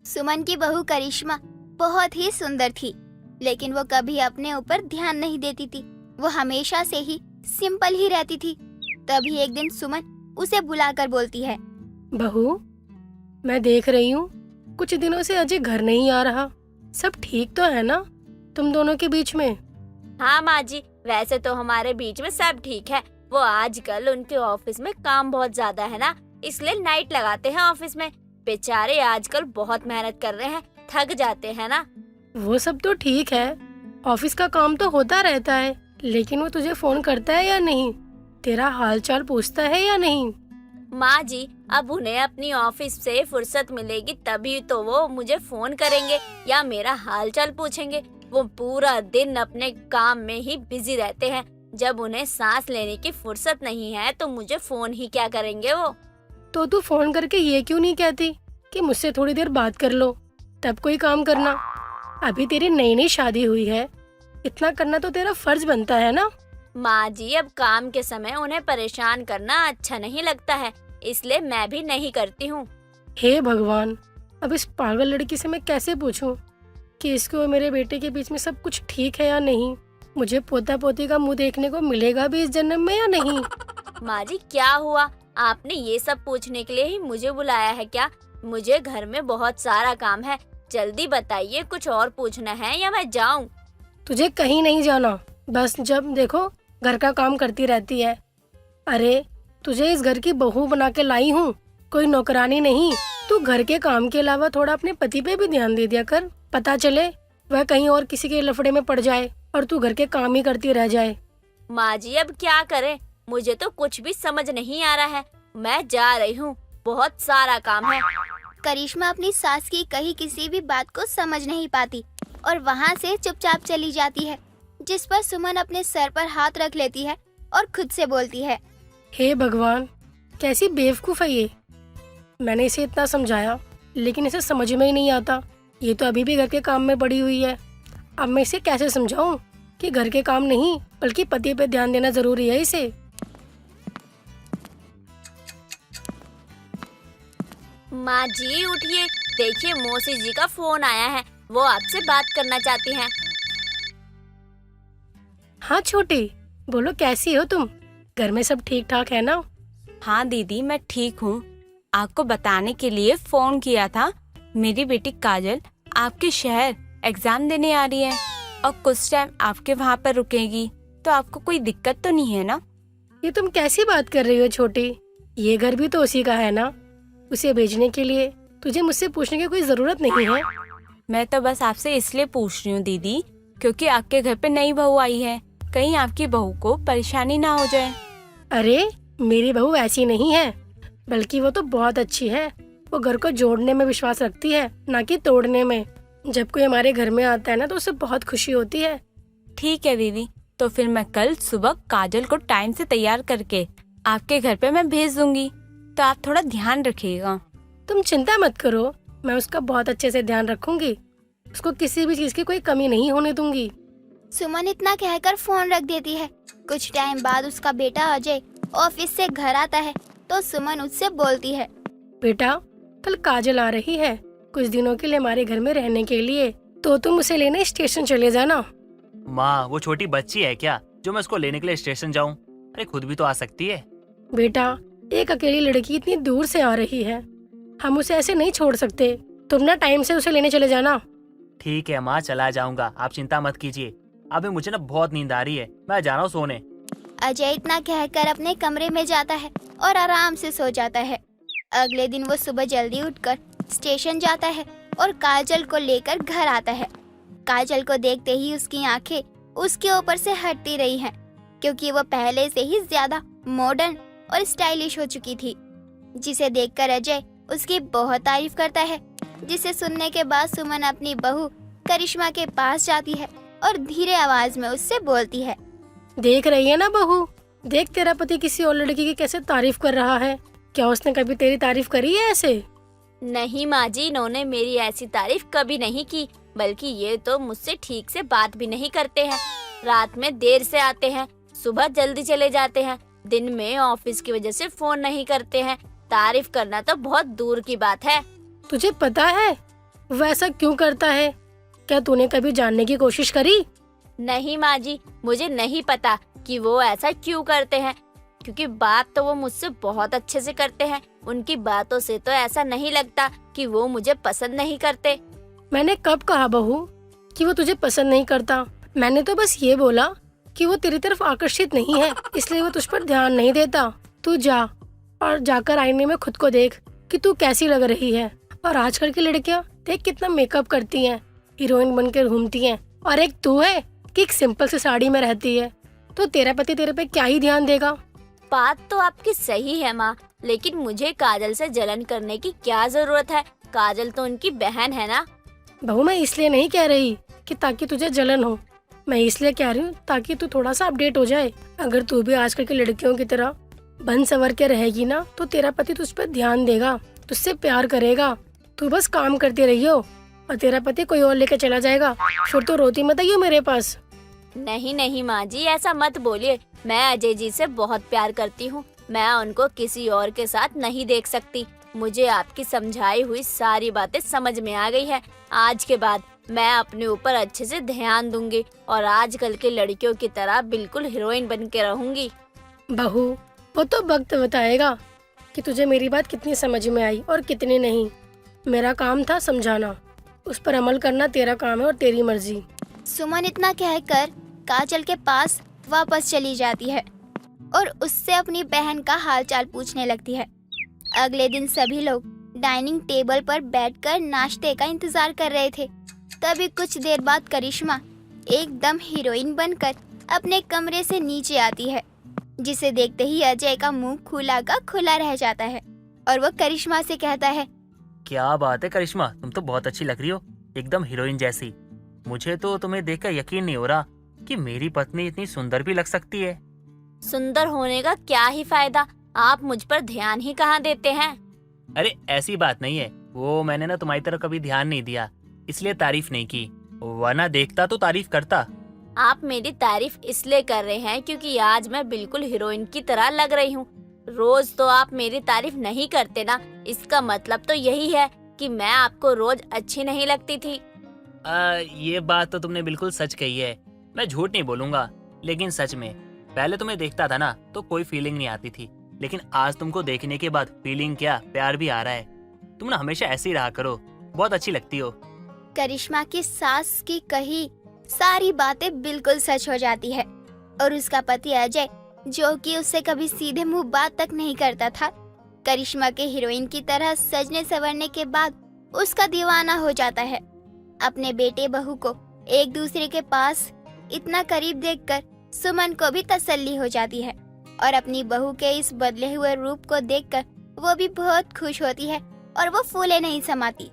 सुमन की बहू करिश्मा बहुत ही सुंदर थी, लेकिन वो कभी अपने ऊपर ध्यान नहीं देती थी। वो हमेशा से ही सिंपल ही रहती थी। तभी एक दिन सुमन उसे बुलाकर बोलती है, बहू, मैं देख रही हूँ कुछ दिनों से अजय घर नहीं आ रहा। सब ठीक तो है ना तुम दोनों के बीच में? हाँ माँ जी, वैसे तो हमारे बीच में सब ठीक है। वो आजकल उनके ऑफिस में काम बहुत ज्यादा है ना, इसलिए नाइट लगाते हैं ऑफिस में। बेचारे आजकल बहुत मेहनत कर रहे हैं, थक जाते हैं ना। वो सब तो ठीक है, ऑफिस का काम तो होता रहता है, लेकिन वो तुझे फोन करता है या नहीं? तेरा हाल चाल पूछता है या नहीं? माँ जी, अब उन्हें अपनी ऑफिस से फुर्सत मिलेगी तभी तो वो मुझे फोन करेंगे या मेरा हालचाल पूछेंगे। वो पूरा दिन अपने काम में ही बिजी रहते हैं। जब उन्हें सांस लेने की फुर्सत नहीं है तो मुझे फोन ही क्या करेंगे वो। तो तू फोन करके ये क्यों नहीं कहती कि मुझसे थोड़ी देर बात कर लो, तब कोई काम करना? अभी तेरी नई नई शादी हुई है, इतना करना तो तेरा फर्ज बनता है ना। माँ जी, अब काम के समय उन्हें परेशान करना अच्छा नहीं लगता है, इसलिए मैं भी नहीं करती हूँ। हे भगवान, अब इस पागल लड़की से मैं कैसे पूछूं कि इसको और मेरे बेटे के बीच में सब कुछ ठीक है या नहीं? मुझे पोता पोती का मुंह देखने को मिलेगा भी इस जन्म में या नहीं? माँ जी, क्या हुआ? आपने ये सब पूछने के लिए ही मुझे बुलाया है क्या? मुझे घर में बहुत सारा काम है, जल्दी बताइए, कुछ और पूछना है या मैं जाऊँ? तुझे कहीं नहीं जाना, बस जब देखो घर का काम करती रहती है। अरे तुझे इस घर की बहू बना के लाई हूँ, कोई नौकरानी नहीं। तू घर के काम के अलावा थोड़ा अपने पति पे भी ध्यान दे दिया कर। पता चले वह कहीं और किसी के लफड़े में पड़ जाए और तू घर के काम ही करती रह जाए। माँ जी, अब क्या करें? मुझे तो कुछ भी समझ नहीं आ रहा है। मैं जा रही हूँ, बहुत सारा काम है। करिश्मा अपनी सास की कही किसी भी बात को समझ नहीं पाती और वहाँ से चुपचाप चली जाती है, जिस पर सुमन अपने सर पर हाथ रख लेती है और खुद से बोलती है, हे भगवान, कैसी बेवकूफ है ये। मैंने इसे इतना समझाया लेकिन इसे समझ में ही नहीं आता। ये तो अभी भी घर के काम में पड़ी हुई है। अब मैं इसे कैसे समझाऊं कि घर के काम नहीं बल्कि पति पे ध्यान देना जरूरी है इसे। माँ जी उठिए, देखिए मौसी जी का फोन आया है, वो आपसे बात करना चाहती हैं। हाँ छोटी, बोलो कैसी हो तुम? घर में सब ठीक ठाक है ना? हाँ दीदी, मैं ठीक हूँ। आपको बताने के लिए फोन किया था, मेरी बेटी काजल आपके शहर एग्जाम देने आ रही है और कुछ टाइम आपके वहाँ पर रुकेगी, तो आपको कोई दिक्कत तो नहीं है ना? ये तुम कैसी बात कर रही हो छोटी? ये घर भी तो उसी का है ना। उसे भेजने के लिए तुझे मुझसे पूछने की कोई जरूरत नहीं है। मैं तो बस आपसे इसलिए पूछ रही हूँ दीदी, क्योंकि आपके घर पे नई बहू आई है, कहीं आपकी बहू को परेशानी ना हो जाए। अरे मेरी बहू ऐसी नहीं है, बल्कि वो तो बहुत अच्छी है। वो घर को जोड़ने में विश्वास रखती है, ना कि तोड़ने में। जब कोई हमारे घर में आता है ना तो उसे बहुत खुशी होती है। ठीक है दीदी, तो फिर मैं कल सुबह काजल को टाइम से तैयार करके आपके घर पे मैं भेज दूंगी, तो आप थोड़ा ध्यान रखिएगा। तुम चिंता मत करो, मैं उसका बहुत अच्छे से ध्यान रखूंगी। उसको किसी भी चीज की कोई कमी नहीं होने दूंगी। सुमन इतना कहकर फोन रख देती है। कुछ टाइम बाद उसका बेटा अजय ऑफिस से घर आता है तो सुमन उससे बोलती है, बेटा, कल काजल आ रही है कुछ दिनों के लिए हमारे घर में रहने के लिए, तो तुम उसे लेने स्टेशन चले जाना। माँ, वो छोटी बच्ची है क्या जो मैं उसको लेने के लिए स्टेशन जाऊँ? अरे खुद भी तो आ सकती है। बेटा, एक अकेली लड़की इतनी दूर से आ रही है, हम उसे ऐसे नहीं छोड़ सकते। तुम ना टाइम से उसे लेने चले जाना। ठीक है माँ, चला जाऊंगा, आप चिंता मत कीजिए। अभी मुझे ना बहुत नींद आ रही है, मैं जा रहा हूँ सोने। अजय इतना कहकर अपने कमरे में जाता है और आराम से सो जाता है। अगले दिन वो सुबह जल्दी उठकर स्टेशन जाता है और काजल को लेकर घर आता है। काजल को देखते ही उसकी आंखें उसके ऊपर से हटती रही हैं, क्योंकि वो पहले से ही ज्यादा मॉडर्न और स्टाइलिश हो चुकी थी, जिसे देखकर अजय उसकी बहुत तारीफ करता है। जिसे सुनने के बाद सुमन अपनी बहू करिश्मा के पास जाती है और धीरे आवाज में उससे बोलती है, देख रही है ना बहू, देख तेरा पति किसी और लड़की की कैसे तारीफ कर रहा है। क्या उसने कभी तेरी तारीफ करी है ऐसे? नहीं माँ जी, इन्होंने मेरी ऐसी तारीफ कभी नहीं की, बल्कि ये तो मुझसे ठीक से बात भी नहीं करते हैं। रात में देर से आते हैं, सुबह जल्दी चले जाते हैं, दिन में ऑफिस की वजह से फोन नहीं करते हैं। तारीफ करना तो बहुत दूर की बात है। तुझे पता है वो ऐसा क्यों करता है? क्या तूने कभी जानने की कोशिश करी? नहीं माँ जी, मुझे नहीं पता कि वो ऐसा क्यों करते हैं, क्योंकि बात तो वो मुझसे बहुत अच्छे से करते हैं। उनकी बातों से तो ऐसा नहीं लगता कि वो मुझे पसंद नहीं करते। मैंने कब कहा बहू कि वो तुझे पसंद नहीं करता? मैंने तो बस ये बोला कि वो तेरी तरफ आकर्षित नहीं है, इसलिए वो तुझ पर ध्यान नहीं देता। तू जा और जाकर आईने में खुद को देख कि तू कैसी लग रही है। और आजकल की लड़कियां देख कितना मेकअप करती हैं, हीरोइन बनकर घूमती हैं, और एक तू है कि एक सिंपल सी साड़ी में रहती है। तो तेरा पति तेरे पे क्या ही ध्यान देगा? बात तो आपकी सही है माँ, लेकिन मुझे काजल से जलन करने की क्या जरूरत है? काजल तो उनकी बहन है ना। बहू मैं इसलिए नहीं कह रही कि ताकि तुझे जलन हो, मैं इसलिए कह रही हूँ ताकि तू थोड़ा सा अपडेट हो जाए। अगर तू भी आजकल की लड़कियों की तरह बन सवर के रहेगी ना, तो तेरा पति तुझ पर ध्यान देगा, तुझसे प्यार करेगा। तू बस काम करती रही हो और तेरा पति कोई और लेके चला जाएगा, फिर तो रोती मत आइयो मेरे पास। नहीं नहीं माँ जी, ऐसा मत बोलिए। मैं अजय जी से बहुत प्यार करती हूँ, मैं उनको किसी और के साथ नहीं देख सकती। मुझे आपकी समझाई हुई सारी बातें समझ में आ गई है। आज के बाद मैं अपने ऊपर अच्छे से ध्यान दूंगी और आजकल के लड़कियों की तरह बिल्कुल हीरोइन बन के रहूंगी। बहू वो तो वक्त बताएगा कि तुझे मेरी बात कितनी समझ में आई और कितनी नहीं। मेरा काम था समझाना, उस पर अमल करना तेरा काम है और तेरी मर्जी। सुमन इतना कहकर काजल के पास वापस चली जाती है और उससे अपनी बहन का हालचाल पूछने लगती है। अगले दिन सभी लोग डाइनिंग टेबल पर बैठकर नाश्ते का इंतजार कर रहे थे। तभी कुछ देर बाद करिश्मा एकदम हीरोइन बनकर अपने कमरे से नीचे आती है, जिसे देखते ही अजय का मुंह खुला का खुला रह जाता है और वो करिश्मा से कहता है, क्या बात है करिश्मा, तुम तो बहुत अच्छी लग रही हो, एकदम हीरोइन जैसी। मुझे तो तुम्हें देखकर यकीन नहीं हो रहा कि मेरी पत्नी इतनी सुंदर भी लग सकती है। सुंदर होने का क्या ही फायदा, आप मुझ पर ध्यान ही कहाँ देते हैं। अरे ऐसी बात नहीं है, वो मैंने ना तुम्हारी तरफ कभी ध्यान नहीं दिया, इसलिए तारीफ नहीं की, वरना देखता तो तारीफ करता। आप मेरी तारीफ इसलिए कर रहे हैं क्योंकि आज मैं बिल्कुल हीरोइन की तरह लग रही हूँ। रोज तो आप मेरी तारीफ नहीं करते ना, इसका मतलब तो यही है कि मैं आपको रोज अच्छी नहीं लगती थी। ये बात तो तुमने बिल्कुल सच कही है, मैं झूठ नहीं बोलूंगा, लेकिन सच में पहले तुम्हें देखता था ना तो कोई फीलिंग नहीं आती थी, लेकिन आज तुमको देखने के बाद फीलिंग क्या, प्यार भी आ रहा है। तुम ना हमेशा ऐसे ही रहा करो, बहुत अच्छी लगती हो। करिश्मा की सास की कही सारी बातें बिल्कुल सच हो जाती है और उसका पति अजय, जो कि उससे कभी सीधे मुंह बात तक नहीं करता था, करिश्मा के हीरोइन की तरह सजने संवरने के बाद उसका दीवाना हो जाता है। अपने बेटे बहू को एक दूसरे के पास इतना करीब देखकर सुमन को भी तसल्ली हो जाती है और अपनी बहू के इस बदले हुए रूप को देखकर वो भी बहुत खुश होती है और वो फूले नहीं समाती।